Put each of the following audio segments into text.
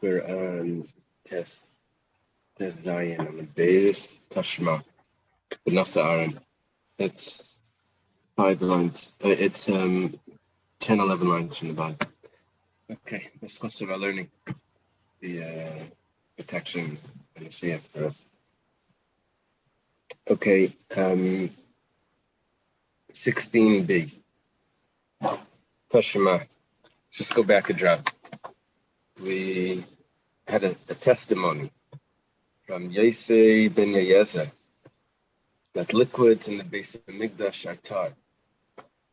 We're on test Zion on the base Tashma Nasa Aaron. It's 5 lines. It's 10, 11 lines from the bottom. Okay, let's go start learning the protection and the CF for us. Okay, 16b. Tashma. Let's just go back a drop. We had a testimony from Yosei ben Yezer that liquids in the base of the Migdash are tar.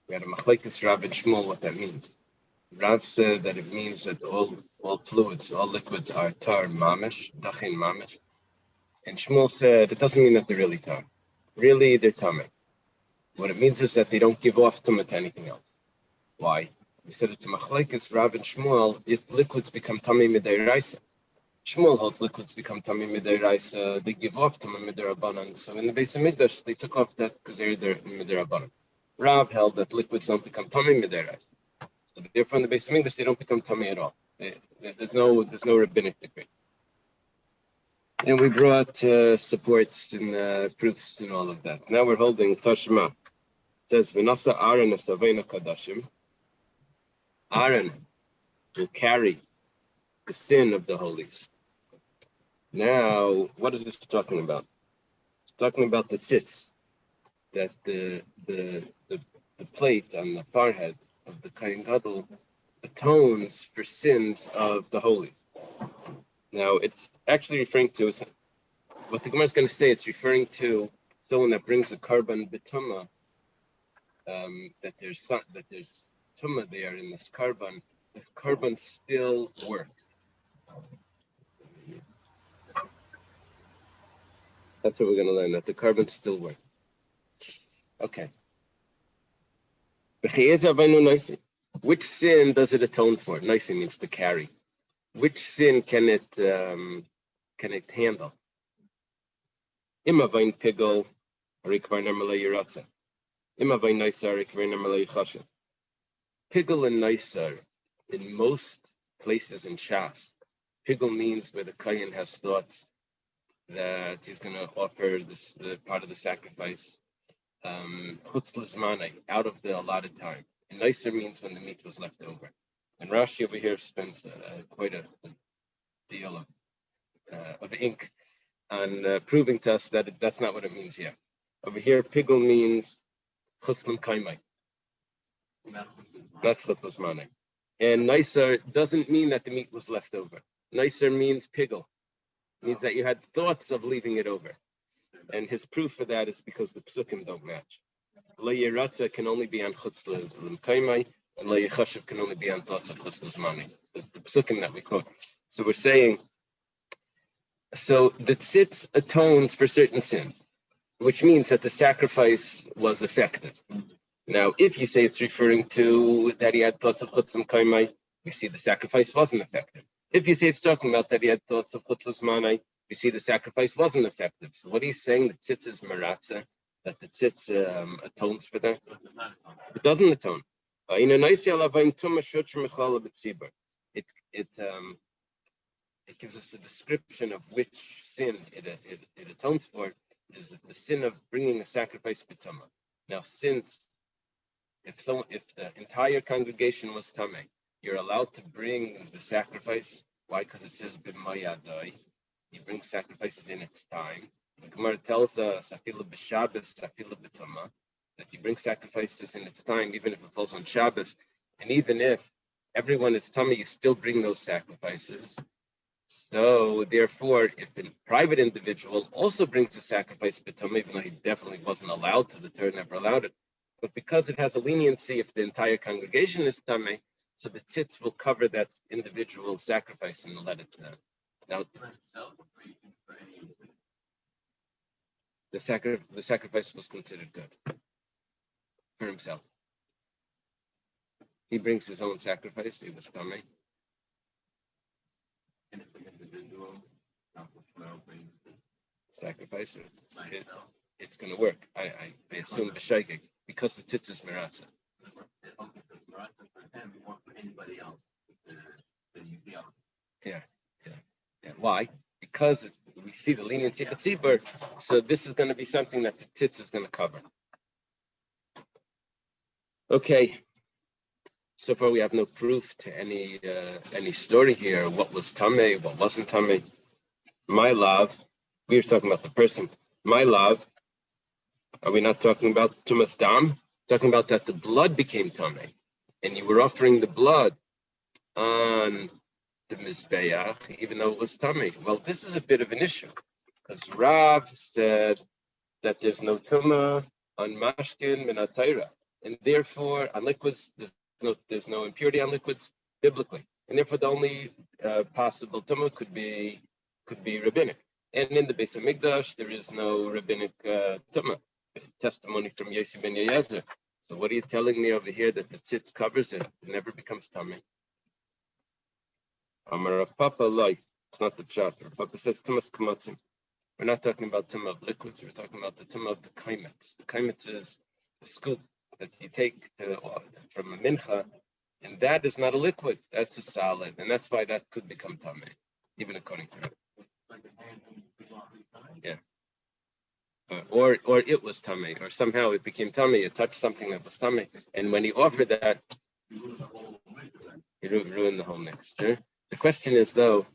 We had a machlekes Rav and Shmuel what that means. Rav said that it means that all fluids, all liquids are tar mamish, dachin mamish. And Shmuel said it doesn't mean that they're really tar. Really, they're tameh. What it means is that they don't give off tumah to anything else. Why? We said it's a machlekes Rav and Shmuel if liquids become tameh midayraisa. Shmuel holds liquids become tameh midayraisa, they give off tumah midarabanan. So in the base of Migdash, they took off that because they're midarabanan. Rav held that liquids don't become tameh midayraisa. So therefore, in the base of Migdash, they don't become tameh at all. There's no rabbinic decree. And we brought supports and proofs and all of that. Now we're holding Tashma. It says, V'nasa Aaron asavena kadashim. Aaron will carry the sin of the holies. Now, what is this talking about? It's talking about the tzitz, that the plate on the forehead of the Kohen Gadol atones for sins of the holies. Now, it's actually referring to, what the Gemara is going to say, it's referring to someone that brings a karban b'tumah, that there's tumah there in this karban, the karban still worked. That's what we're going to learn, that the karban still worked. Okay. Which sin does it atone for? Naisi means to carry. Which sin can it handle? Imavain pigol, rikvar namalei yiratza. Imavain naisar, rikvar namalei chashin. Pigol and naisar, in most places in Shas, pigol means where the kohen has thoughts that he's going to offer the part of the sacrifice chutz lezmanei, out of the allotted time. And naisar means when the meat was left over. And Rashi over here spends quite a deal of ink on proving to us that that's not what it means here. Over here, pigol means chutz l'kaimai. That's chutz l'zmanei. And naisar doesn't mean that the meat was left over. Naisar means pigol. Means that you had thoughts of leaving it over. And his proof for that is because the psukim don't match. Lo yiratza can only be on chutz l'kaimai, and lo yichashiv can only be on thoughts of chutz l'zmanei. The psukim that we quote. So we're saying, so the tzitz atones for certain sins, which means that the sacrifice was effective. Now, if you say it's referring to that he had thoughts of chutz l'kaimai, we see the sacrifice wasn't effective. If you say it's talking about that he had thoughts of chutz l'zmanei, we see the sacrifice wasn't effective. So what he's saying, the tzitz is maratza, that the tzitz atones for that? It doesn't atone. It gives us a description of which sin it atones for. Is the sin of bringing a sacrifice b'tumah. Now, since if the entire congregation was tameh, you're allowed to bring the sacrifice. Why? Because it says b'mayadai. You bring sacrifices in its time. The Gemara tells us afilu b'Shabbos, afilu b'tumah, that you bring sacrifices in its time, even if it falls on Shabbos, and even if everyone is tameh, you still bring those sacrifices. So therefore, if a private individual also brings a sacrifice b'tumah, even though he definitely wasn't allowed to, the Torah never allowed it, but because it has a leniency if the entire congregation is tameh, so the tzitz will cover that individual sacrifice and let it now. The sacrifice was considered good for himself. He brings his own sacrifice. He was tameh. And if the individual sacrifice, it's going to work. I assume b'shaygig because the tzitz is miratza. For anybody else, yeah. Why? Because we see the leniency of the tzibur, so this is going to be something that the tzitz is going to cover. Okay, so far we have no proof to any story here. What was tamei, what wasn't tamei. My love, we were talking about the person. My love, are we not talking about tumas dam? Talking about that the blood became tamei, and you were offering the blood on the mizbeach, even though it was tamei. Well, this is a bit of an issue because Rav said that there's no tumah on mashkin minatayra, and therefore on liquids there's no impurity on liquids biblically, and therefore the only possible tumah could be rabbinic. And in the Beis Hamikdash there is no rabbinic tumah. Testimony from Yossi ben Yezer. So what are you telling me over here that the tzitz covers it? It never becomes tamei. Amar Rav Papa like it's not the pshat. Rav Papa says tumas kamatzim. We're not talking about tumah of liquids. We're talking about the tumah of the kaimetz. The kaimetz is a scoop that you take from a mincha, and that is not a liquid. That's a solid, and that's why that could become tamei, even according to it. Yeah. Or it was tamei, or somehow it became tamei. It touched something that was tamei, and when he offered that, he ruined the whole mixture. The question is, though,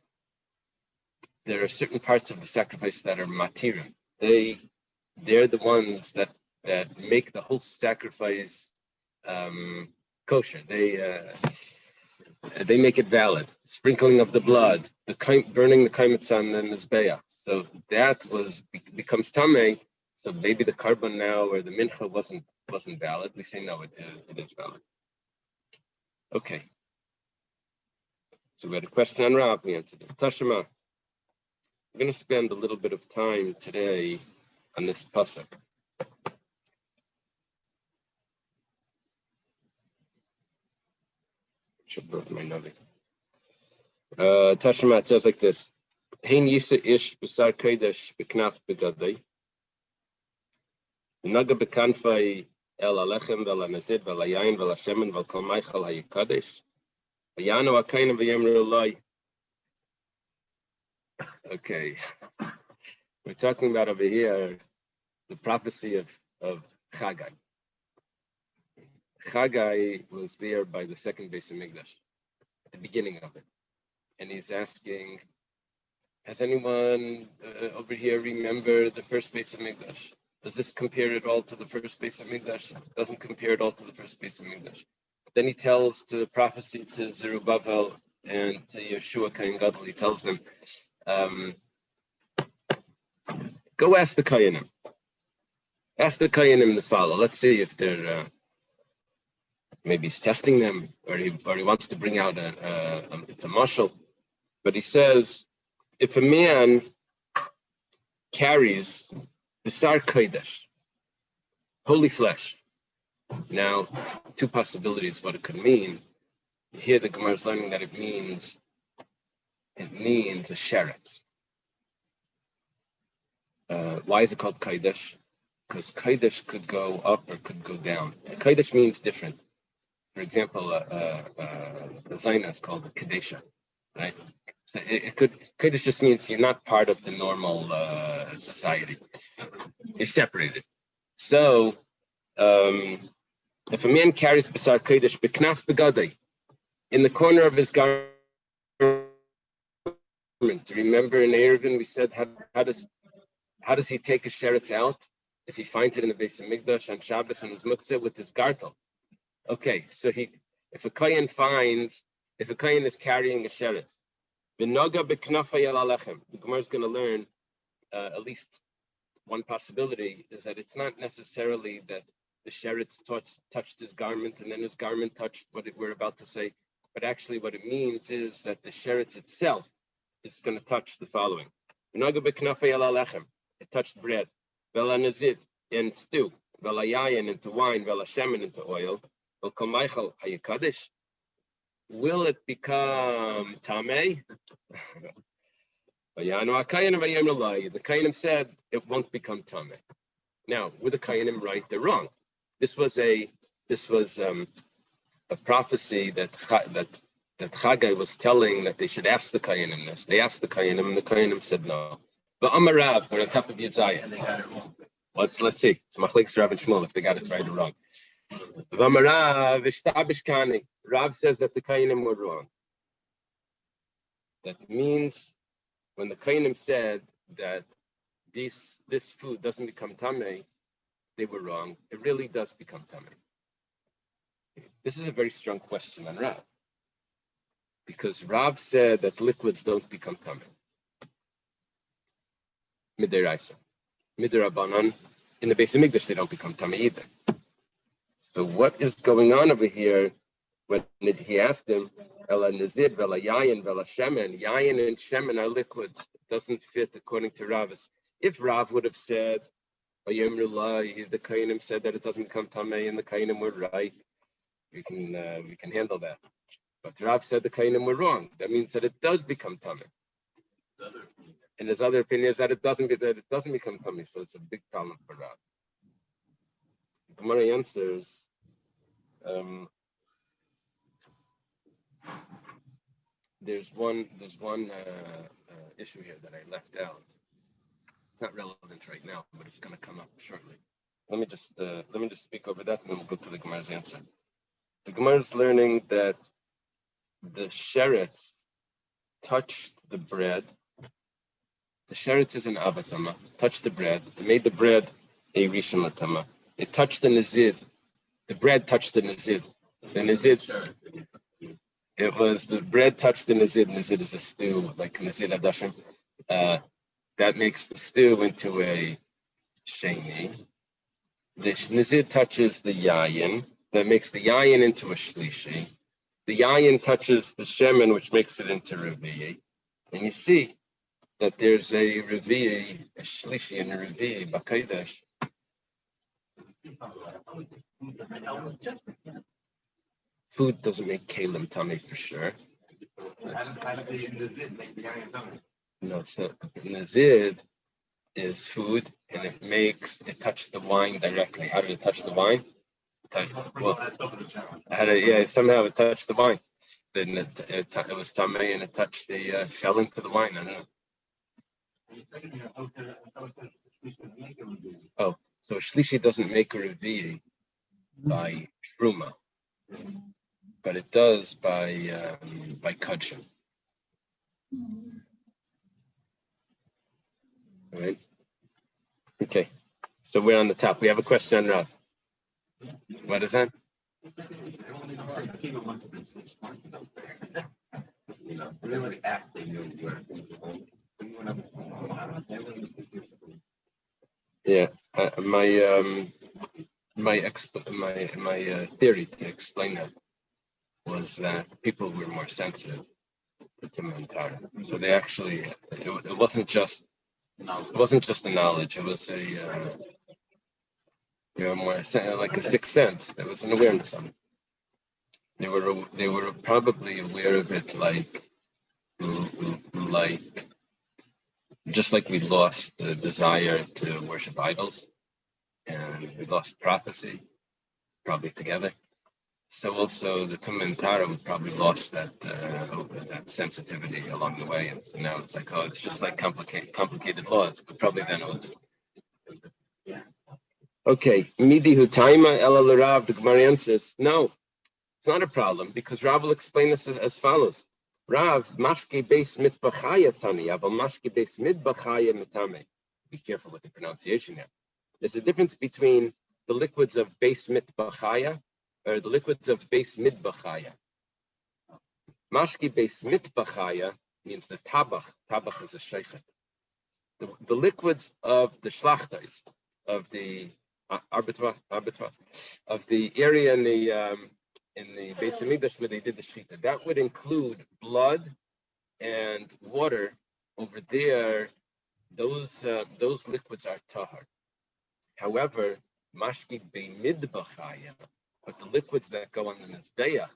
there are certain parts of the sacrifice that are matirim. They're the ones that make the whole sacrifice kosher. They make it valid. Sprinkling of the blood, burning the kaimetz on the mizbeach. So that becomes tamei. So maybe the carbon now or the mincha wasn't valid. We say no, it is valid. Okay. So we had a question on Rav. We answered it. Tashema. We're going to spend a little bit of time today on this pasuk. Should brought my navi. Tashema, it says like this: Hein yisa ish b'sar kodesh b'knaf b'gadei, naga b'kanfai el alechem vel anazid vel ayayin vel hashemen vel kol meichel hayikadesh, v'yanu akayim v'yemru loi. Okay, we're talking about over here the prophecy of Chagai. Chagai was there by the second Beis Hamikdash, at the beginning of it. And he's asking, has anyone over here remember the first Beis Hamikdash? Does this compare at all to the first Beis Hamikdash? It doesn't compare at all to the first Beis Hamikdash. Then he tells to the prophecy to Zerubbabel and to Yeshua Kain Gadol, he tells them, go ask the Kayanim. Ask the Kayanim to follow. Let's see if they're maybe he's testing them, or he wants to bring out it's a mashal. But he says, if a man carries b'sar kodesh, holy flesh. Now, two possibilities what it could mean. Here the Gemara is learning that it means a sheretz. Why is it called kodesh? Because kodesh could go up or could go down. Kodesh means different. For example, the Zaina is called a Kadesha, right? So Kodesh just means you're not part of the normal society. You're separated. So, if a man carries B'sar Kodesh b'knaf b'gadei, in the corner of his garment, remember in Eruvin we said, how does he take a sheretz out? If he finds it in the Beis Hamikdash on Shabbos and his muktzeh with his gartel. Okay, so if a kohen is carrying a sheretz, the Gemara is going to learn at least one possibility is that it's not necessarily that the sheretz touched his garment and then his garment touched what we're about to say, but actually what it means is that the sheretz itself is going to touch the following. It touched bread, vela nazid and stew, vela yayin into wine, vela shemen into oil. Will it become tamei? The Kayanim said it won't become tamei. Now, were the Kayanim right? They're wrong. This was a prophecy that that Chagai was telling that they should ask the Kayanim this. They asked the Kayanim, and the Kayanim said no. But Amarav, we're on top of Yitzayah. And they got it wrong. Let's see. It's Machlekes Rav and Shmuel if they got it right or wrong. Amarav, Ishtabishkani. Rav says that the Kayanim were wrong. That means when the Kayanim said that this food doesn't become tamei, they were wrong. It really does become tamei. This is a very strong question on Rav, because Rav said that liquids don't become tamei. Midiraisa, midirabanan, in the Beis Hamikdash they don't become tamei either. So what is going on over here? When he asked him, Ela nizid, vela yayin, vela shemen, yayin and shemen are liquids. It doesn't fit according to Rav. If Rav would have said, the Kainim said that it doesn't become tamei, and the Kainim were right, we can handle that. But Rav said the Kainim were wrong. That means that it does become tamei. And his other opinion is that it doesn't become tamei. So it's a big problem for Rav. Gemara answers. There's one issue here that I left out. It's not relevant right now, but it's going to come up shortly. Let me just speak over that, and then we'll go to the Gemara's answer. The Gemara is learning that the sheretz touched the bread. The sheretz is an avatama. Touched the bread. It made the bread a rishon latama. It touched the nizid. The bread touched the nizid. The nizid. It was the bread touched the nizid. Nizid is a stew, like nizid adashim. That makes the stew into a sheni. The nizid touches the yayin. That makes the yayin into a shlishi. The yayin touches the shemen, which makes it into revi'i. And you see that there's a revi'i, a shlishi, and a revi'i b'kaidesh. Food doesn't make kalim tummy for sure. No, so nazid is food, and it touched the wine directly. How did it touch the wine? Somehow it touched the wine. Then it was tamei, and it touched fell into the wine. I don't know. Oh, so shlishi doesn't make a revi'i by truma, but it does by kudshim. All right. Okay. So we're on the top. We have a question on Rav. What is that? Yeah. My theory to explain that was that people were more sensitive to Timantara. So they actually, it wasn't just the knowledge. It was more like a sixth sense. There was an awareness of it. They were probably aware of it like just like we lost the desire to worship idols, and we lost prophecy, probably together. So also the Tumantara we probably lost that sensitivity along the way, and so now it's like, it's just like complicated laws, but probably then it was. Okay, midi hutaima ela l'Rav. The Gemara answers, no, it's not a problem, because Rav will explain this as follows. Rav, mashke beis mitbachaya tani, aval mashke beis mitbachaya mitame. Be careful with the pronunciation here. There's a difference between the liquids of beis mitbachaya or the liquids of beis midbachaya. Mashke beis mitbachaya means the tabach. Tabach is a sheifet. The liquids of the shlachtais, of the arbitra, of the area in the Beis Hamikdash where they did the shechita, that would include blood and water. Over there, those liquids are tahar. However, mashkik beimidbachaya, but the liquids that go on the mizbeach,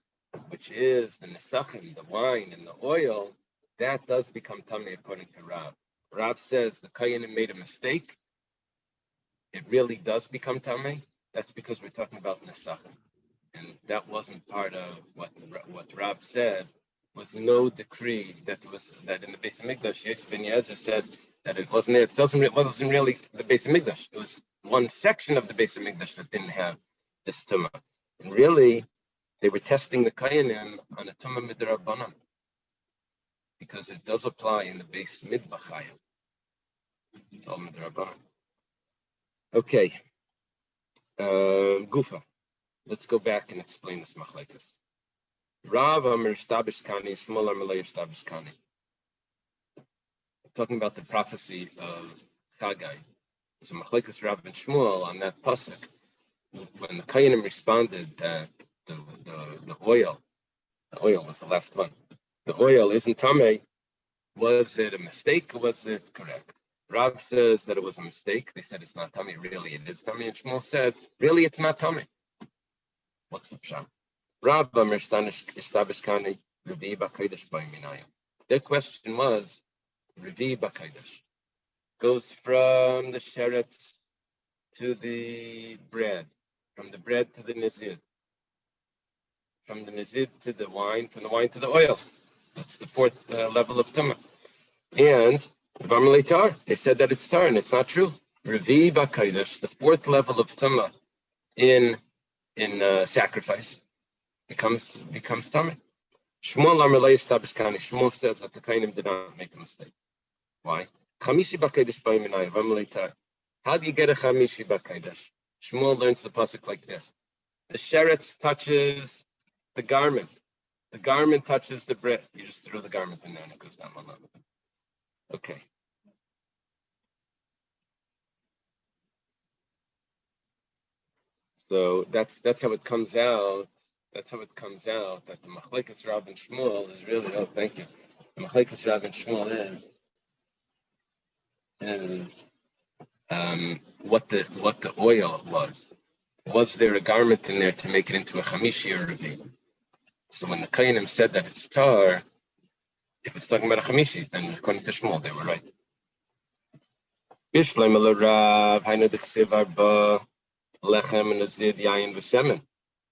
which is the nesachim, the wine and the oil, that does become tamei according to Rav. Rav says the Kayanim made a mistake. It really does become tamei. That's because we're talking about nesachim, and that wasn't part of what Rav said was no decree that in the Beis Hamikdash, Yosef ben Yezer said that it wasn't there. It wasn't really the Beis Hamikdash. It was one section of the Beis Hamikdash that didn't have this tumah. And really, they were testing the Kayanim on a tumah midrabanan because it does apply in the Beis Midbachayim. It's all midrabanan. Okay, Gufa. Let's go back and explain this machlekes. Rav Amar Shtabish Kani, Shmuel Amar Shtabish Kani. Talking about the prophecy of Chagai. It's a machlekes Rav and Shmuel on that pasuk. When the Kayanim responded that the oil was the last one. The oil isn't tamei. Was it a mistake or was it correct? Rav says that it was a mistake. They said it's not tamei. Really, it is tamei. And Shmuel said, really, it's not tamei. What's the pshat? Rav Amar Shtabish Kani, Revi B'Kodesh B'Yiminayim. Their question was, Revi B'Kodesh goes from the sheretz to the bread, from the bread to the nizid, from the nizid to the wine, from the wine to the oil. That's the fourth level of tumah. And V'Amalei Tar, they said that it's tar, and it's not true. Revi B'Kodesh, the fourth level of tumah in sacrifice, becomes tummy. Shmuel Amar Shtabish Kani. Shmuel says that the Kainim did not make a mistake. Why? Chamishi b'Kodesh b'Yiminayim v'Amalei Tar. How do you get a Chamishi b'Kodesh? Shmuel learns the pasuk like this: the sheretz touches the garment. The garment touches the bread. You just throw the garment in there and it goes down one level. Okay. So that's how it comes out. That's how it comes out that the machlekes Rav and Shmuel is really. Oh, thank you. The machlekes Rav and Shmuel is what the oil was. Was there a garment in there to make it into a chamishi or a revi? So when the Kayanim said that it's tar, if it's talking about a chamishi, then according to Shmuel, they were right. Bishleim el Rav, hainu d'chsev arba lechem and azid yayin v'shemen.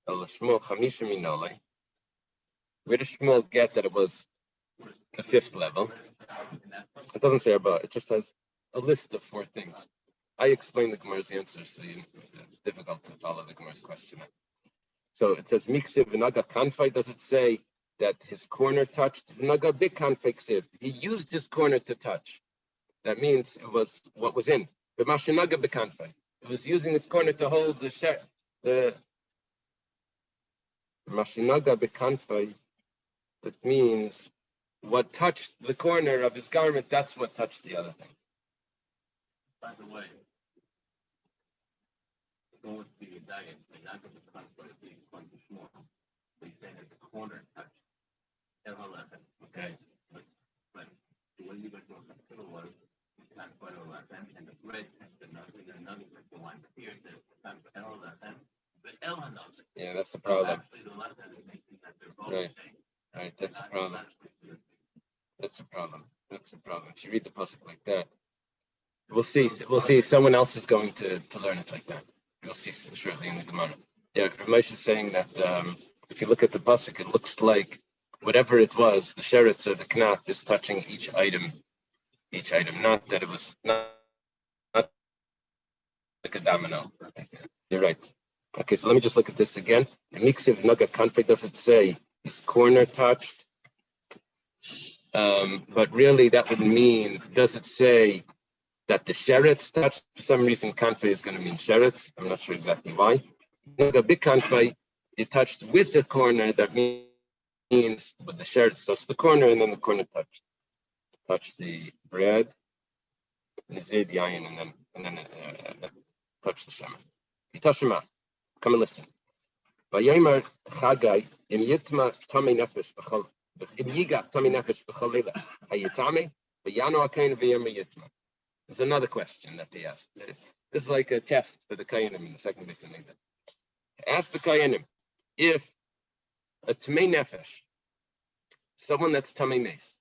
El Shmuel chamisha minolei. Where does Shmuel get that it was the fifth level? It doesn't say arba. It just has a list of four things. I explained the Gemara's answer, so it's difficult to follow the Gemara's question. So it says miksiv v'naga kanfai. Does it say that his corner touched? V'naga big kanfai ksiv. He used his corner to touch. That means it was what was in. V'mashinaga b'kanfai. It was using his corner to hold the mashinaga b'kanfai. That means what touched the corner of his garment. That's what touched the other thing. By the way, going to the diet, and not going to the conflict, it's going to Shmuel. They say that the corner touched Elohim. Okay, but the way you guys know the was you can't find Elohim, and the bread touched another, and another touched the wine. But here it says the time for Elohim, but Elohim knows it. Yeah, that's the problem. Actually, the last time it makes it that they're both right. the same. Right, that's the problem. That's the problem. That's the problem. If you read the pasuk like that, we'll see. Someone else is going to learn it like that. You'll see shortly in the Gemara. Yeah, Ramesh is saying that if you look at the pasuk, it looks like whatever it was, the sheretz or the knot is touching each item. Not that it was not like a domino. You're right. Okay, so let me just look at this again. Miksiv naga kanfei, does it say his corner touched? But really, that would mean, does it say that the sheretz touched? For some reason, kanfei is going to mean sheretz. I'm not sure exactly why. Naga big kanfei, it touched with the corner. That means, but the sheretz touched the corner, and then the corner touched the bread, nizid yayin, and then touched the shemen. Itashima, come and listen. Vayomer Chagai im yitma tamei nefesh b'chol im yiga tamei nefesh b'chol leila hayitame v'yano akayin v'yomer yitma. There's another question that they asked. This is like a test for the Kayanim in the second Beis Hamikdash. Ask the Kayanim if a tamei nefesh, someone that's tamei mace,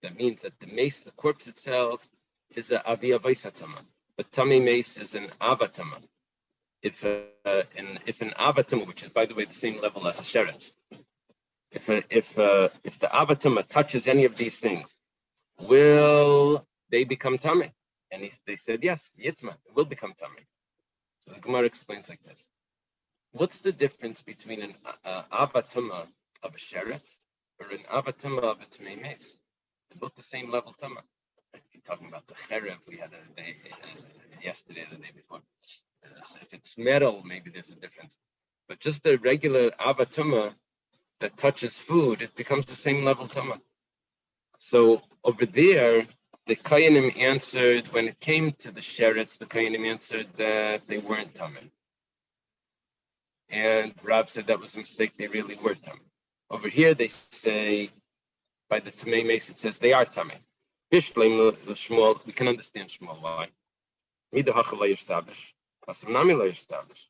that means that the mace, the corpse itself, is a avia vaisatama, but tamei mace is an avatama. If an avatama, which is by the way the same level as a sheretz, if the avatuma touches any of these things, will they become tummy? And they said yes, yitzma, it will become tummy. So the Gemara explains like this: what's the difference between an avatuma of a sheretz or an avatuma of a tmei mace? They're both the same level tuma. You're talking about the cherev we had a day yesterday, the day before. So if it's metal, maybe there's a difference. But just the regular avatuma that touches food, it becomes the same level tuma. So over there, the Kayanim answered, when it came to the sheretz, the Kayanim answered that they weren't tamim. And Rav said that was a mistake, they really were tamim. Over here, they say, by the Tamei Mace, it says they are tamim. Bishleim Shmuel, we can understand Shmuel why. Midahacha la yishtabish, kasam nami la yishtabish.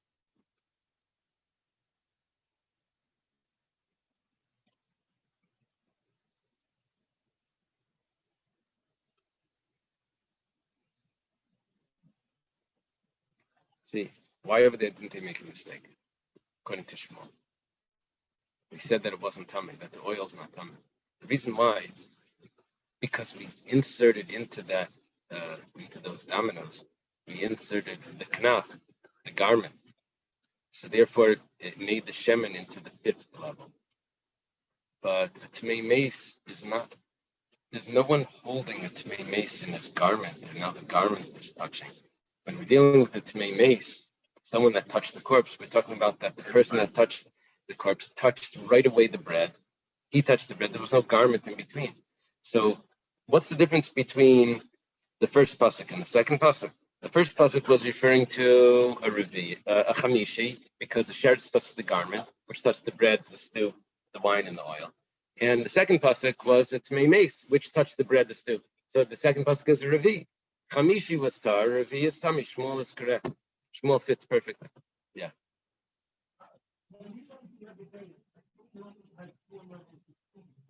See, why over there didn't they make a mistake? According to Shmuel, we said that it wasn't tummy, that the oil's not tummy. The reason why, because we inserted into that, into those dominoes, we inserted the knaf, the garment. So therefore, it made the shemen into the fifth level. But a tmei mace is not. There's no one holding a tmei mace in his garment, and now the garment is touching. When we're dealing with a tmei mace, someone that touched the corpse, we're talking about that the person that touched the corpse touched right away the bread. He touched the bread. There was no garment in between. So what's the difference between the first pasuk and the second pasuk? The first pasuk was referring to a revi, a chamishi, because the sheretz touched the garment, which touched the bread, the stew, the wine, and the oil. And the second pasuk was a tmei mace, which touched the bread, the stew. So the second pasuk is a revi. Chamishi was tar, revi is tami. Shmuel is correct. Shmuel fits perfectly. Yeah.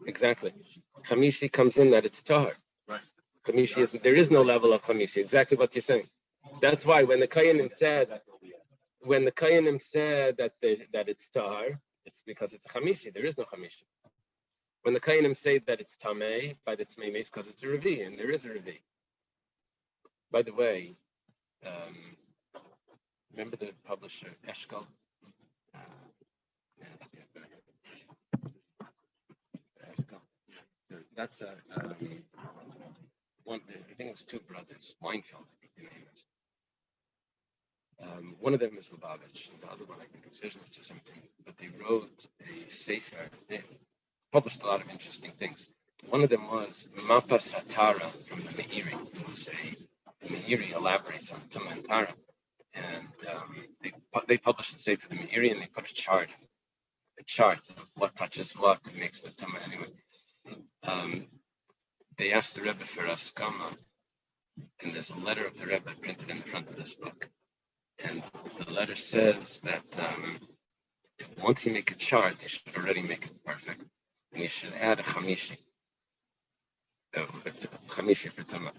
Exactly. Chamishi comes in that it's tahar. Right. Chamishi is, there is no level of chamishi. Exactly what you're saying. That's why when the Kayanim said that it's tahar, it's because it's a chamishi. There is no chamishi. When the Kayanim say that it's tamei, by the tmei mace, because it's a revi, and there is a revi. By the way, remember the publisher Eshkol? That's one. I think it was two brothers, Weinfeld. One of them is Lubavitch, and the other one I think is Zizlitz or something. But they wrote a sefer. They published a lot of interesting things. One of them was Mapas Hatara from the Meiri. It was the Meiri elaborates on Tumah and Tara, and they published the sefer the Meiri, and they put a chart of what touches what makes the Tumah anyway. They asked the Rebbe for Askama, and there's a letter of the Rebbe printed in the front of this book. And the letter says that once you make a chart, you should already make it perfect. And you should add a chamishi. Chamishi for Tumah.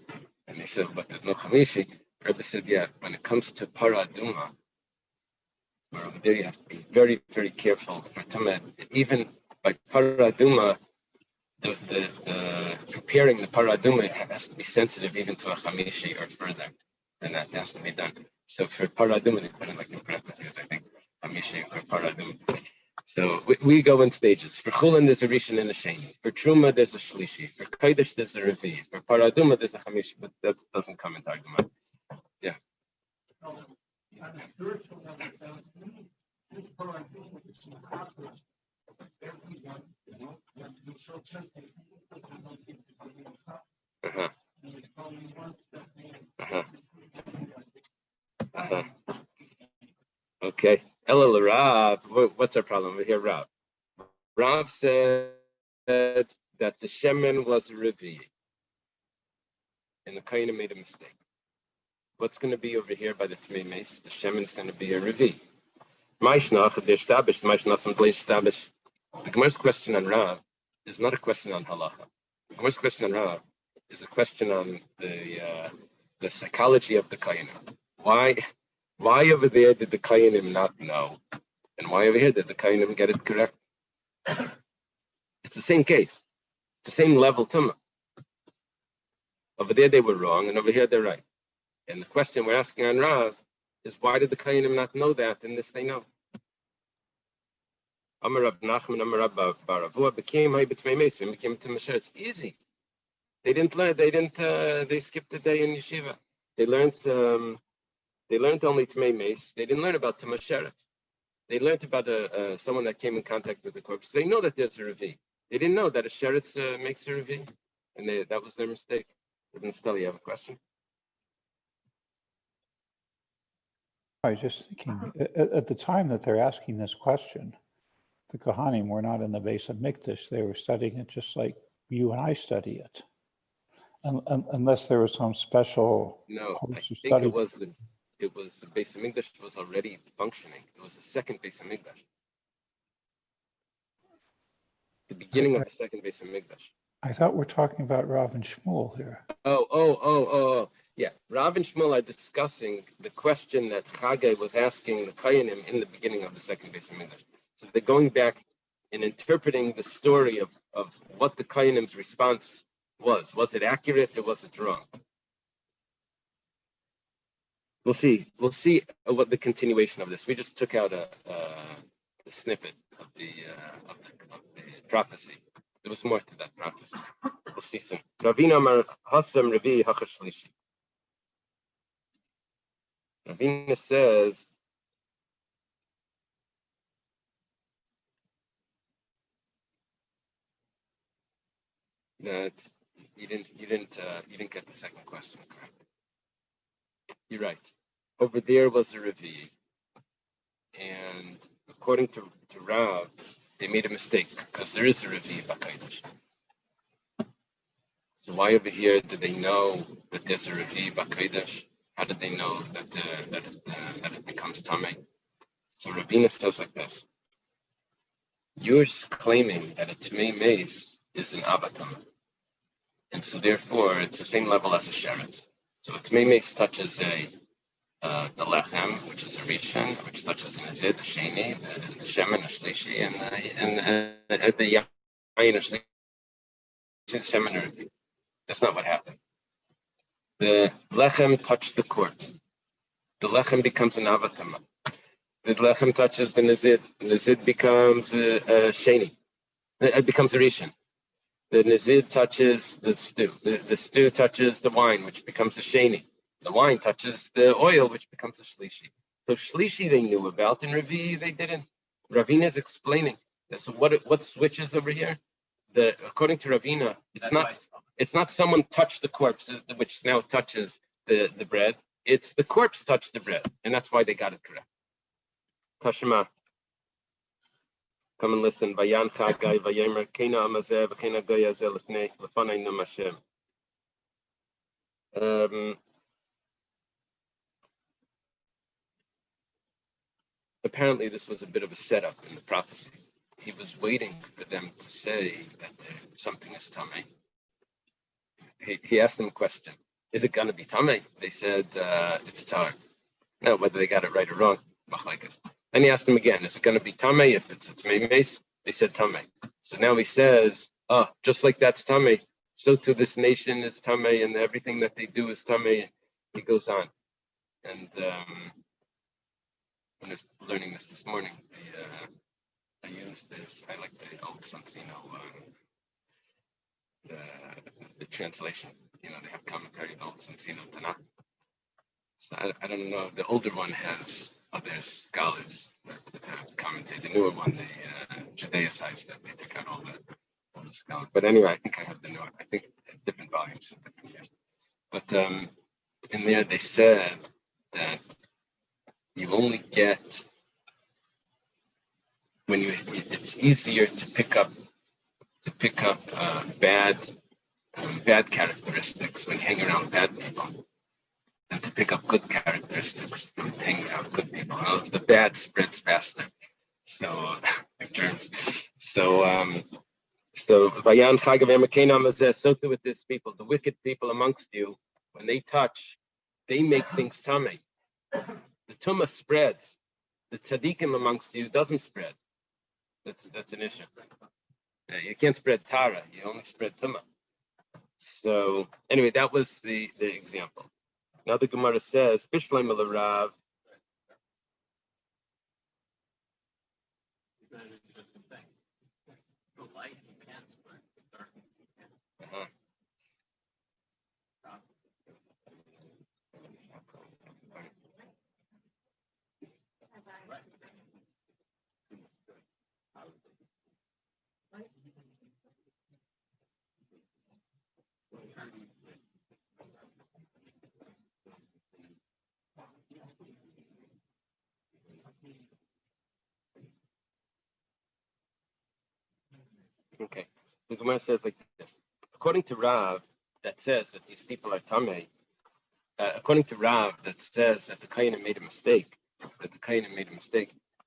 And they said, but there's no chamishi. The Rebbe said, yeah, when it comes to paraduma, where over there you have to be very, very careful for Tumah. Even by paraduma, the preparing the paraduma has to be sensitive even to a chamishi or further, and that has to be done. So for paraduma, they put it like in parentheses, I think, chamishi for paraduma. So we go in stages. For chulin, there's a rishon and a sheni. For truma, there's a shlishi. For kodesh, there's a revi. For paraduma, there's a chamishi, but that doesn't come into argument. Yeah. Uh-huh. Uh-huh. Uh-huh. Okay. Ella Rav, what's our problem? We hear Rav. Rav said that the shemen was a revi, and the Kaina made a mistake. What's going to be over here by the Tmei Mace? The shemen's going to be a revi. The Gemara's question on Rav is not a question on halacha. The Gemara's question on Rav is a question on the psychology of the Kayanim. Why over there did the Kayanim not know? And why over here did the Kayanim get it correct? It's the same case. It's the same level tumah. Over there they were wrong, and over here they're right. And the question we're asking on Rav is, why did the Kayanim not know that, and this they know? Amar Rab Nachman, Amar Rab Baravua became it's easy. They didn't learn. They skipped the day in yeshiva. They learned only Tmei Meis. They didn't learn about Tamasheret. They learned about someone that came in contact with the corpse. They know that there's a Revi. They didn't know that a Sheretz makes a Revi, and that was their mistake. Naftali, you have a question? I was just thinking, at the time that they're asking this question, the Kohanim were not in the base of Mikdash. They were studying it just like you and I study it. Unless there was some special No, course I of think study. it was the base of Mikdash was already functioning. It was the second base of Mikdash. The beginning of the second base of Mikdash. I thought we're talking about Rav and Shmuel here. Oh. Yeah, Rav and Shmuel are discussing the question that Chagai was asking the Kayanim in the beginning of the second base of Mikdash. So they're going back and interpreting the story of what the Kayanim's response was. Was it accurate or was it wrong? We'll see what the continuation of this. We just took out a snippet of the prophecy. There was more to that prophecy. We'll see soon. Ravina Amar Hasam Revi Hachashlishi. Ravina says that you didn't get the second question correct. You're right. Over there was a Revi, and according to Rav, they made a mistake because there is a Revi B'Kodesh. So why over here did they know that there's a Revi B'Kodesh? How did they know that it becomes Tamei? So Ravina says like this: you're claiming that a Tamei Mace is an Abatam, and so therefore it's the same level as a Sheretz. So a Tamei Mace touches the Lechem, which is a Rishon, which touches the Nazir, the Sheni, the Shemen, the Shlishi, and the Yain, the Shlishi, the Shemen, everything. That's not what happened. The Lechem touched the corpse. The Lechem becomes an Avatama. The Lechem touches the Nazir. The Nazir becomes a Sheni. It becomes a Rishon. The Nazir touches the stew. The stew touches the wine, which becomes a Sheni. The wine touches the oil, which becomes a Shlishi. So Shlishi they knew about, and Ravi they didn't. Ravina is explaining. So what switches over here? According to Ravina, it's not someone touched the corpse, which now touches the bread. It's the corpse touched the bread, and that's why they got it correct. Tashma. Come and listen. Vayan Chagai Vayemer Kena Amazeh V'Kena Goyazel Lefnei Lefanei Nam Hashem. Apparently, this was a bit of a setup in the prophecy. He was waiting for them to say that something is Tamei. He asked them a question: is it going to be Tamei? They said it's Tar. Now, whether they got it right or wrong, machlekes. Then he asked them again: is it going to be Tamei if it's Tmei Meis? They said Tamei. So now he says, just like that's Tamei, so too this nation is Tamei, and everything that they do is Tamei. He goes on, and when I was learning this morning, I used this. I like the old Sansino, the translation. They have commentary, the old Sansino Tanakh. So I don't know. The older one has other scholars that have commented. The newer one, they Judaicized it. They took out all the scholars. But anyway, I think I have the newer. I think different volumes in different years. But in there they said that you only get when it's easier to pick up bad characteristics when you hang around bad people than to pick up good characteristics when you hang around good people. In other words, the bad spreads faster. So germs. So Vayan Chagav Emakena Mazeh, so too with these people, the wicked people amongst you, when they touch, they make things tamei. The tumah spreads. The tzaddikim amongst you doesn't spread. That's an issue. You can't spread Tara, you only spread Tumah. So anyway, that was the example. Now the Gemara says, Bishleim Rav. The light you can't spread, the darkness you can. Uh-huh. Okay. The Gemara says like this. According to Rav, that says that these people are Tameh. According to Rav, that says that the Kayanim made a mistake.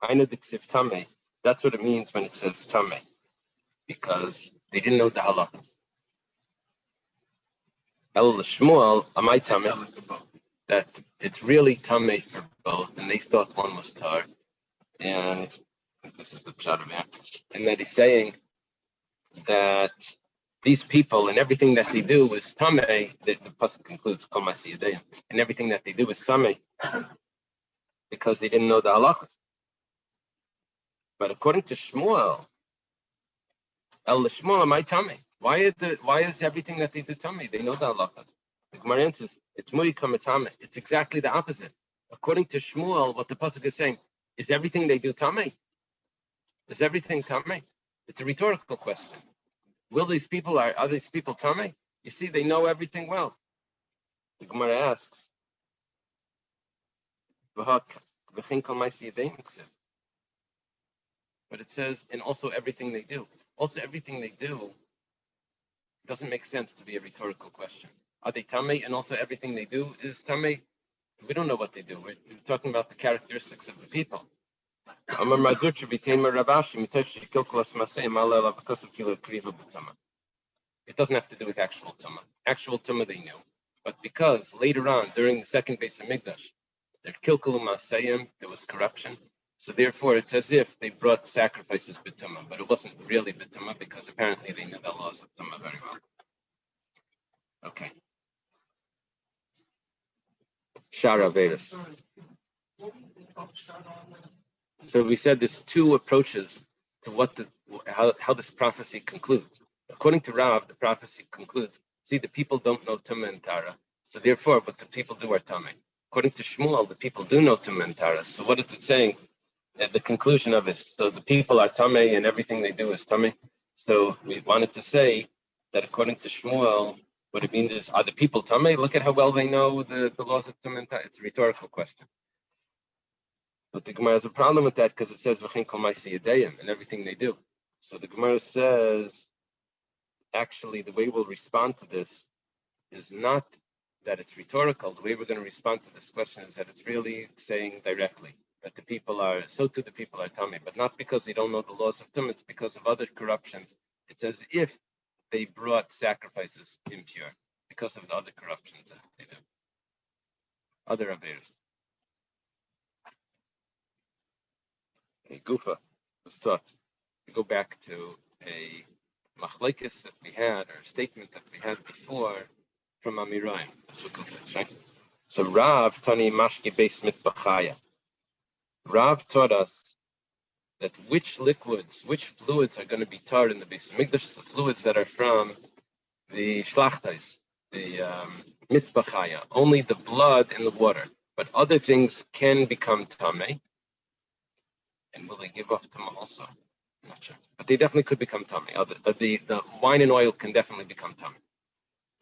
I know the Ksiv Tameh. That's what it means when it says Tameh, because they didn't know the halachas. El Shmuel, Amai Tameh, that it's really Tameh for both, and they thought one was Tar. And this is the pshat of it. And that he's saying that these people and everything that they do is Tameh, the pasuk concludes, Kol Ma'aseh Yadayim, and everything that they do is Tameh because they didn't know the halachas. But according to Shmuel, El Shmuel Amai Tameh. Why is everything that they do Tameh? They know the halachas. The Gemara answers, it's Muri Kamatame. It's exactly the opposite. According to Shmuel, what the pasuk is saying, is everything they do Tameh? Is everything Tameh? It's a rhetorical question. Are these people Tameh? You see, they know everything well. The Gemara asks, but it says, and also everything they do. Also everything they do doesn't make sense to be a rhetorical question. Are they Tameh? And also everything they do is Tameh? We don't know what they do. We're talking about the characteristics of the people. It doesn't have to do with actual Tumah. Actual Tumah they knew. But because later on, during the second base of Migdash, there was corruption. So therefore, it's as if they brought sacrifices b'tumah, but it wasn't really b'tumah because apparently they knew the laws of tumah very well. Okay. Shara Vedas. So we said there's two approaches to how this prophecy concludes. According to Rav, the prophecy concludes, see, the people don't know tumah and tara, so therefore what the people do are tameh. According to Shmuel, the people do know tumah and tara. So what is it saying? At the conclusion of it, so the people are tameh and everything they do is tameh. So we wanted to say that according to Shmuel, what it means is, are the people tameh? Look at how well they know the laws of tumah and tara. It's a rhetorical question. But the Gemara has a problem with that because it says v'chein kol ma'aseh yadayim and everything they do. So the Gemara says, actually, the way we'll respond to this is not that it's rhetorical. The way we're going to respond to this question is that it's really saying directly that the people are, so too the people are tameh, but not because they don't know the laws of tumah, it's because of other corruptions. It's as if they brought sacrifices impure because of the other corruptions that they do. Other averos. Okay, Gufa was taught. We go back to a machlekes that we had, or a statement that we had before from Amirai. That's what Gufa is, right? So Rav Tani Mashki Beis Mitbachaya. Rav taught us that which fluids are going to be tar in the Beis Hamikdash, the fluids that are from the shlachtais, the mitbachaya, only the blood and the water. But other things can become tameh. And will they give off tameh also? I'm not sure. But they definitely could become tameh. The wine and oil can definitely become tameh.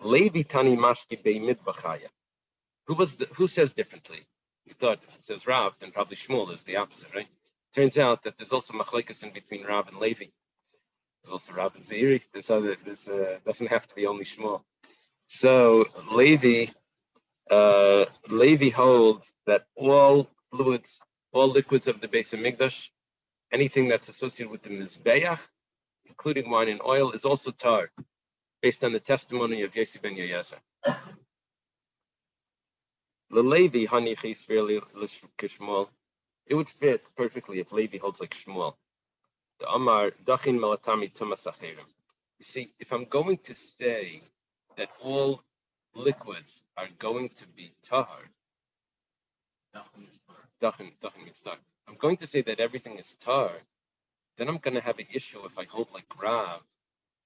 Levi tani mashki bei mitbachaya. Who says differently? We thought it says Rav, then probably Shmuel is the opposite, right? Turns out that there's also machlekes in between Rav and Levi. There's also Rav and Zeiri. This doesn't have to be only Shmuel. So Levi holds that all liquids of the Beis Hamikdash, anything that's associated with the Mizbeach, including wine and oil, is also tar, based on the testimony of Yossi ben Yoyezer. Levi hanichis fairly Shmuel. It would fit perfectly if Levi holds like Shmuel. The Amar Dachin Malatami Tumas Acherim. You see, if I'm going to say that all liquids are going to be tahar, Dachin means tar. I'm going to say that everything is tar, then I'm going to have an issue if I hold like Rav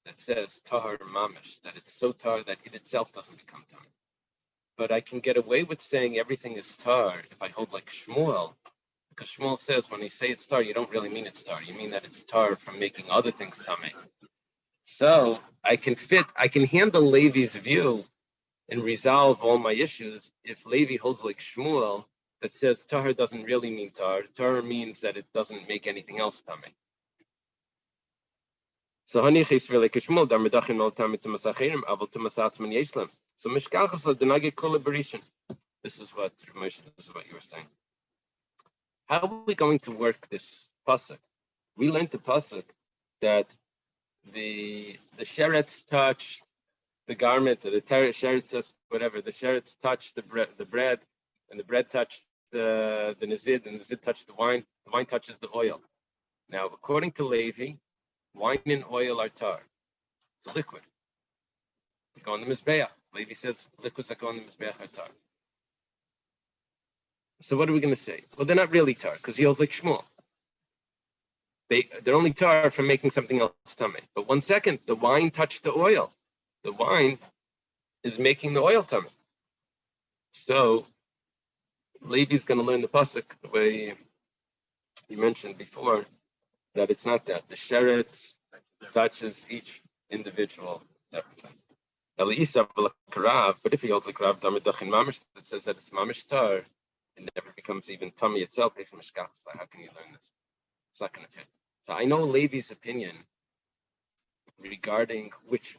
that says tahar mamish, that it's so tar that it itself doesn't become tar. But I can get away with saying everything is tar if I hold like Shmuel, because Shmuel says when you say it's tar, you don't really mean it's tar. You mean that it's tar from making other things tamei. So I can handle Levi's view and resolve all my issues if Levi holds like Shmuel that says tahar doesn't really mean tar. Tar means that it doesn't make anything else tamei. So hanichis like Shmuel dar medachin al tamei tumasachirim aval tumasatzman yeslam. So mishkachas la denage kol berishin. This is what you were saying. How are we going to work this pasuk? We learned the pasuk that the sherets touch the garment, or the sherets, whatever. The sherets touch the bread, and the bread touched the nizid, and the nizid touched the wine touches the oil. Now, according to Levi, wine and oil are tar. It's a liquid. They go on the mizbeach. Levi says liquids that go on the mizbeach are tar. So what are we going to say? Well, they're not really tar because he holds like Shmuel. They're only tar from making something else tamei. But 1 second, the wine touched the oil. The wine is making the oil tamei. So Levi's going to learn the pasuk the way you mentioned before, that it's not that. The sheret touches each individual separately. But if he holds like Rav Damedachin Mamish that says that it's Mamish tar, it never becomes even tummy itself. How can you learn this? It's not going to fit. So I know Levi's opinion regarding which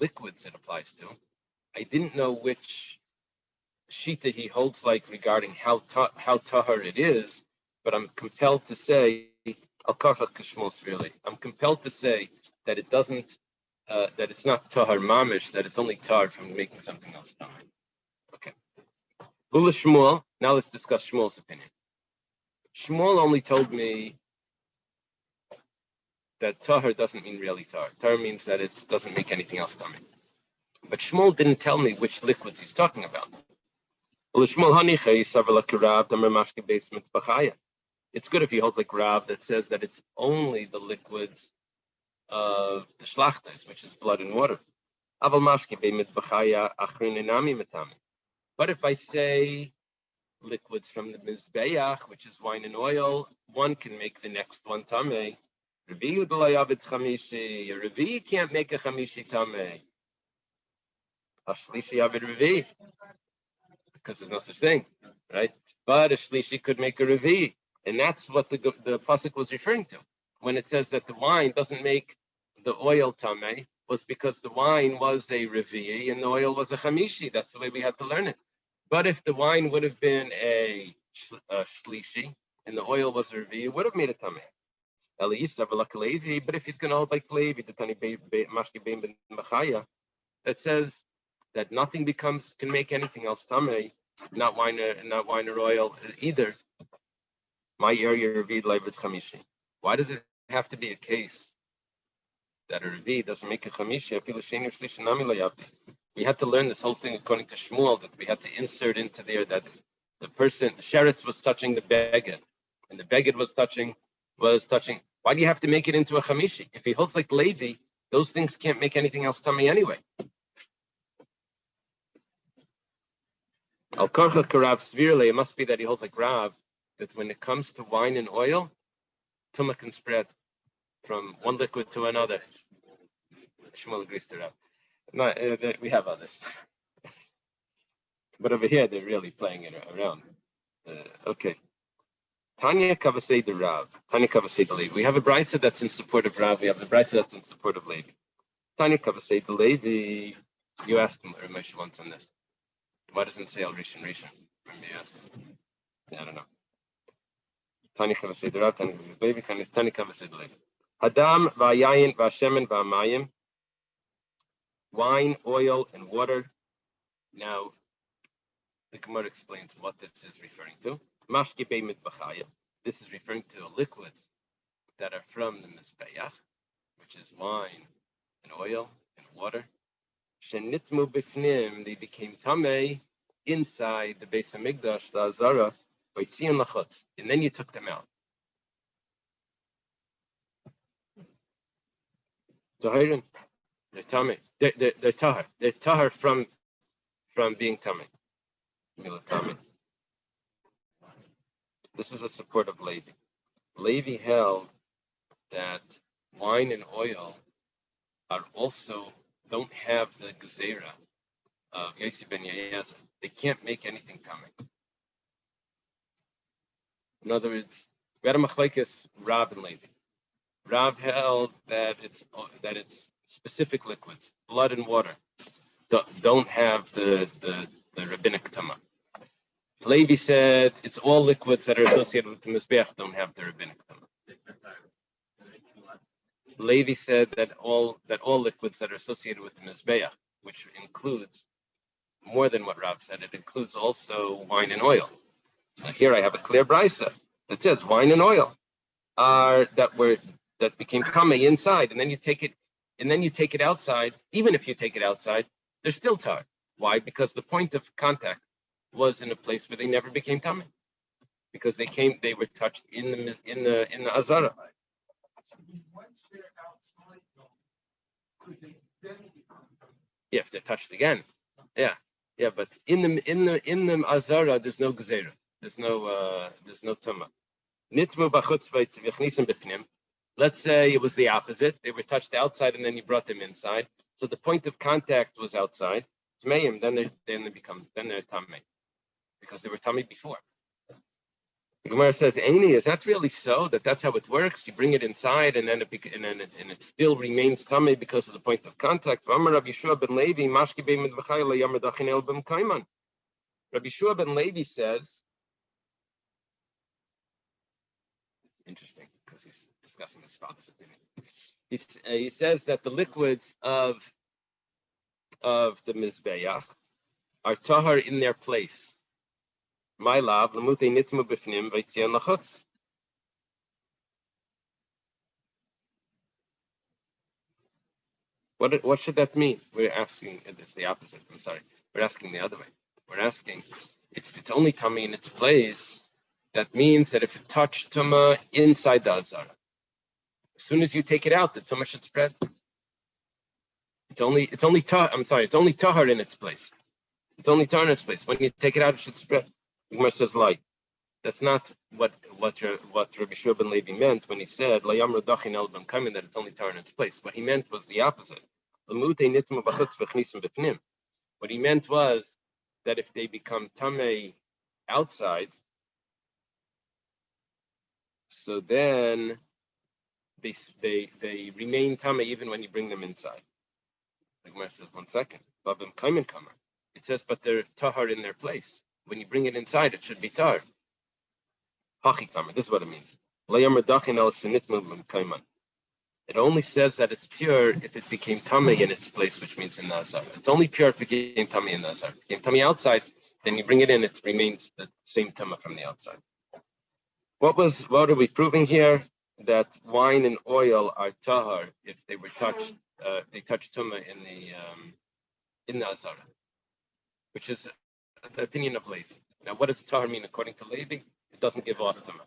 liquids it applies to. I didn't know which shita he holds like regarding how tahar it is, but I'm compelled to say I'm compelled to say that it doesn't that it's not tahar mamish, that it's only tar from making something else tar. Okay. Lula Shmuel. Now let's discuss Shmuel's opinion. Shmuel only told me that tahar doesn't mean really tar. Tar means that it doesn't make anything else tar. But Shmuel didn't tell me which liquids he's talking about. It's good if he holds like Rav that says that it's only the liquids of the shlachtes, which is blood and water. But if I say liquids from the mizbeach, which is wine and oil, one can make the next one tamei. A Revi can't make a chamishi tamei. A shlishi avid Revi, because there's no such thing, right? But a shlishi could make a Revi, and that's what the pasuk was referring to when it says that the wine doesn't make the oil tamei, was because the wine was a Revi and the oil was a chamishi. That's the way we had to learn it. But if the wine would have been a shlishi and the oil was a Revi, it would have made a tamei. But if he's going to hold like Levi, the Tani Mashki Bein Ben Machaya, that says that nothing can make anything else tamei, not wine or oil either. My area Revi Levid Chamishi. Why does it have to be a case that a Revi doesn't make a Chamishi? We had to learn this whole thing according to Shmuel, that we had to insert into there that the sheretz was touching the beged, and the beged was touching. Why do you have to make it into a chamishi? If he holds like Levi, those things can't make anything else tummy anyway. Al Karchach Karav Svirle, it must be that he holds like Rav, that when it comes to wine and oil, tumah can spread from one liquid to another. Shmuel agrees to Rav. No, we have others. But over here, they're really playing it around. Okay. Tanya Kavasei the Rav. Tanya Kavasei the Levi. We have a brisa that's in support of Rav. We have the brisa that's in support of Levi. Tanya Kavasei the Levi. You asked him, Ramesh, once on this. Why doesn't it say Al Rishon Rishon? I don't know. Tanya Kavasei the Rav. Tanya Kavasei the Levi. Tanya Kavasei the Levi. Hadam v'ayayin v'ashemen v'amayim. Wine, oil, and water. Now, the Gemara explains what this is referring to. Mashki beimit b'chaya. This is referring to liquids that are from the Mizbeach, which is wine and oil and water. Shenitmu bifnim, they became tamei inside the Beis Hamikdash, the Azara, by Tzion Lachutz, and then you took them out. Zahirin, they're tamei. They're tahar. They're tahar from being tamei. This is a support of Levi. Levi held that wine and oil are also don't have the gezerah of Yosef ben Yezer. They can't make anything tamei. In other words, we had a machlekes Rav and Levi. Rav held that it's specific liquids, blood and water, don't have the rabbinic tama. Levi said it's all liquids that are associated with the mizbeach don't have the rabbinic tama. Levi said that all liquids that are associated with the mizbeach, which includes more than what Rav said, it includes also wine and oil. Here I have a clear brisa that says wine and oil that became tamei inside, and then you take it outside. Even if you take it outside, they're still tar. Why? Because the point of contact was in a place where they never became tamei, because they were touched in the azara. Yes, they're touched again. Yeah, but in the azara, there's no gezerah. There's no tama. Nitzmu b'chutz v'chnisim b'pnim. Let's say it was the opposite. They were touched outside and then you brought them inside. So the point of contact was outside. Tmeim, then they're tamei, because they were tamei before. The Gemara says, "Aini, is that really so? That's how it works? You bring it inside and then it still remains tamei because of the point of contact." Rabbi Yeshua ben Levi says, interesting, because he's discussing his father's opinion. He says that the liquids of the mizbeach are tahar in their place. My love, lemute nitmu b'fnim v'yitzion lachutz. What should that mean? We're asking. It's the opposite. I'm sorry. We're asking the other way. We're asking, if it's only tamei in its place, that means that if it touched tuma inside the azara, as soon as you take it out, the tuma should spread. It's only tahar in its place. It's only tahar in its place. When you take it out, it should spread. The Gemara says, like, that's not what Rabbi Shua ben Levi meant when he said la yamru dachin el ben kamin, that it's only tahar in its place. What he meant was the opposite. What he meant was that if they become tamei outside, so then they remain tamei even when you bring them inside. The Gemara says, 1 second. It says, but they're tahar in their place. When you bring it inside, it should be tahar. This is what it means. It only says that it's pure if it became tamei in its place, which means in the azar. It's only pure if it became tamei in the azar. If it became tamei outside, then you bring it in, it remains the same tama from the outside. What are we proving here? That wine and oil are tahar if they were touched. They touched tuma in the azara, which is the opinion of Levi. Now, what does tahar mean according to Levi? It doesn't give off tuma,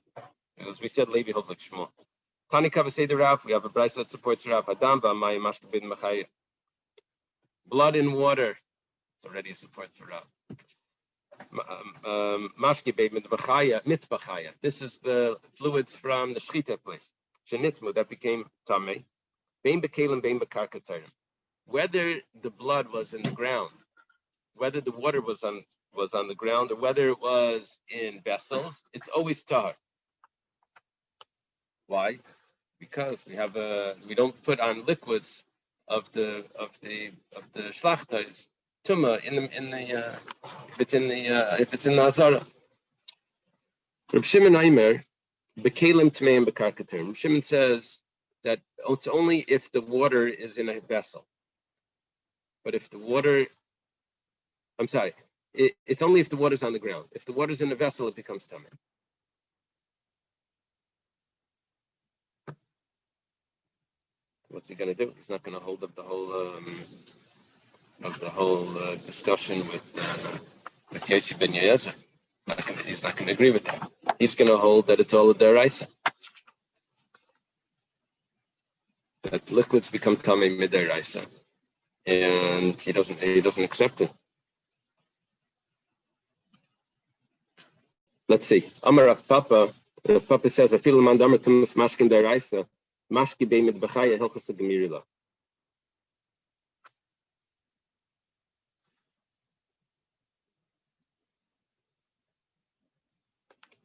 because we said Levi holds like Shmuel. Tani kavasei the Rav. We have a brayso that supports Rav. Adam v'amayim mashkebin machaya. Blood and water. It's already a support for Rav. Mitbachaya. This is the fluids from the shchita place. Shenitmu, that became tamei. Bein bekalim, bein bekarka tarim. Whether the blood was in the ground, whether the water was on the ground, or whether it was in vessels, it's always tahar. Why? Because we don't put on liquids of the shlachtas tuma if it's in the azara. Reb Shimon Aimer, bekalim tmeim bekarkatim. Reb Shimon says that it's only if the water is in a vessel. But if the water, it's only if the water's on the ground. If the water's in a vessel, it becomes tamei. What's he going to do? He's not going to hold up the whole discussion with Yossi ben Yezer. He's not going to agree with that. He's going to hold that it's all a deraisa. That liquids become tamei midaraisa, and he doesn't accept it. Let's see. Amar Rav Papa. Rav Papa says, "Afil man damer tumas mashkin deraisa, mashki beimid b'chaya hilchas gemirila."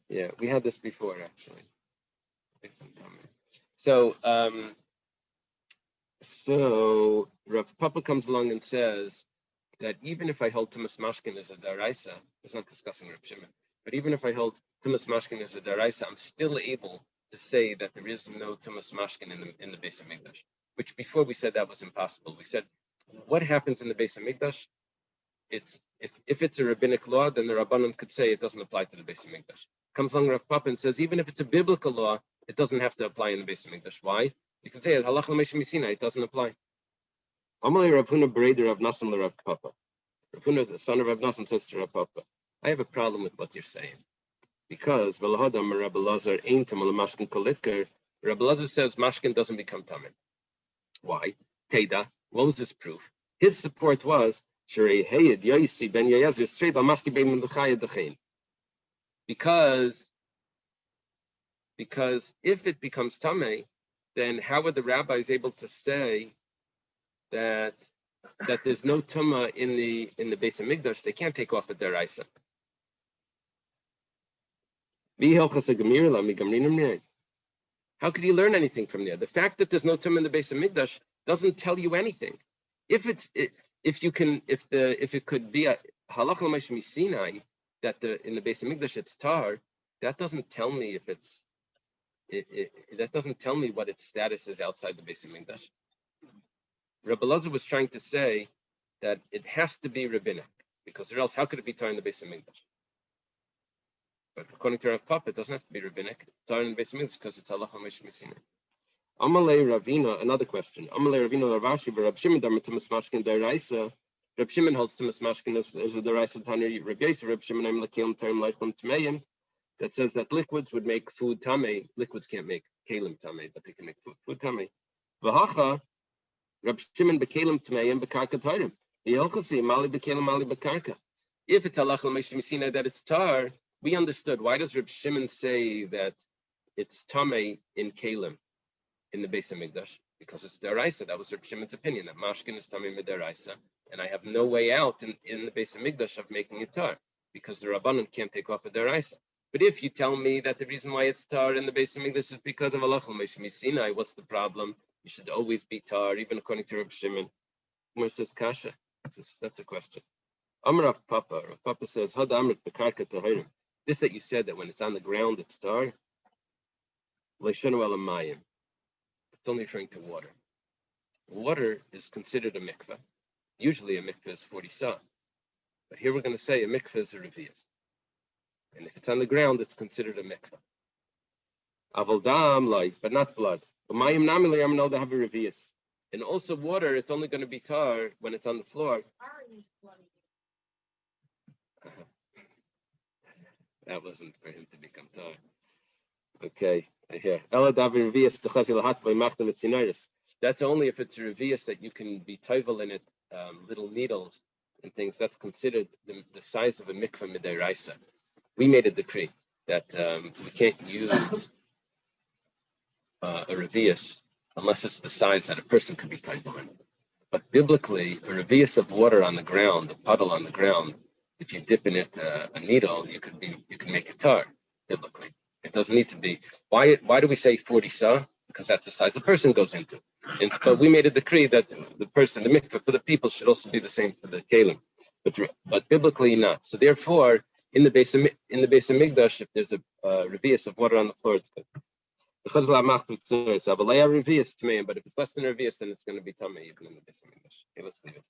Yeah, we had this before actually. So Rav Papa comes along and says that even if I hold Tumas Mashkin as a daraisa, it's not discussing Rav Shimon, but even if I hold Tumas Mashkin as a daraisa, I'm still able to say that there is no Tumas Mashkin in the Beis Hamikdash, which before we said that was impossible. We said, what happens in the Beis Hamikdash? It's if it's a rabbinic law, then the Rabbanon could say it doesn't apply to the Beis Hamikdash. Comes along Rav Papa and says, even if it's a biblical law, it doesn't have to apply in the Beis Hamikdash. Why? You can say it halach l'meisha misina, it doesn't apply. Amalei Rav Huna Bereder Rav Nassim Rav Papa. Rav Huna, the son of Rav Nassim, says to Rav Papa, I have a problem with what you're saying. Because Velahadam Rabbi Lazar ain't tamal mashkin kolitkar. Rabbi Lazar says mashkin doesn't become tamim. Why? Teda. What was his proof? His support was Shrei Hayed Yaisi Ben Yayazer Strei Bamaski Ben Mechayed Dechain. Because if it becomes tamei, then how are the rabbis able to say that there's no tumah in the Beis Hamikdash? They can't take off the deraisa. How could you learn anything from there? The fact that there's no tumah in the Beis Hamikdash doesn't tell you anything. If it could be a halach l'meish misinai that in the Beis Hamikdash it's tar, that doesn't tell me if it's that doesn't tell me what its status is outside the Beis Hamikdash. Rabbi Lazar was trying to say that it has to be rabbinic, because or else how could it be tar in the Beis Hamikdash? But according to Rav Papa, it doesn't have to be rabbinic. It's tar in the Beis Hamikdash because it's halach l'meish misinai. Amalei Ravina, another question. Amalei Ravina Ravashi, but Rab Shimon damer tumas mashkin deraisa. Rab Shimon holds tumas mashkin as a deraisa tanri. Rab Yosef, Rab Shimon I'm lakelim term leichlum tmeim. That says that liquids would make food tamei. Liquids can't make kalim tamei, but they can make food tamei. V'hacha, Rab Shimon bekalim tmeim bekarka tarim. V'yelchasi mali bekalim mali bekarka. If it's halach l'meish misina that it's tar, we understood. Why does Rab Shimon say that it's tamei in kalim in the Beis Hamikdash? Because it's deraisa. That was Rab Shimon's opinion, that mashkin is tamei midaraisa, and I have no way out in the Beis Hamikdash of making it tar, because the Rabbanon can't take off a deraisa. But if you tell me that the reason why it's tar in the Beis Hamikdash is because of halach l'meish misinai, what's the problem? You should always be tar, even according to Rab Shimon. Where says kasha? That's a question. Amar Rav Papa. Rav Papa says, Had amrit bekarka tahirim. This that you said that when it's on the ground it's tar. Leishanu elamayim. It's only referring to water. Water is considered a mikveh. Usually a mikveh is 40 sa. But here we're going to say a mikveh is a revius. And if it's on the ground, it's considered a mikveh. Aval dam light, but not blood. But mayim namili am know to have a revius. And also water, it's only going to be tar when it's on the floor. That wasn't for him to become tar. Okay, here. That's only if it's a revius that you can be toivel in it, little needles and things. That's considered the size of a mikveh midaraisa. We made a decree that we can't use a revius unless it's the size that a person could be toivel in. But biblically, a revius of water on the ground, a puddle on the ground, if you dip in it a needle, you can make it tar biblically. It doesn't need to be. Why do we say 40 sa? Because that's the size a person goes into. But we made a decree that the mikveh for the people should also be the same for the kalim, but biblically not. So therefore, in the Beis Hamikdash, if there's a revius of water on the floor, it's good. But if it's less than a revius, then it's going to be tamei even in the Beis Hamikdash. Okay, let's leave it.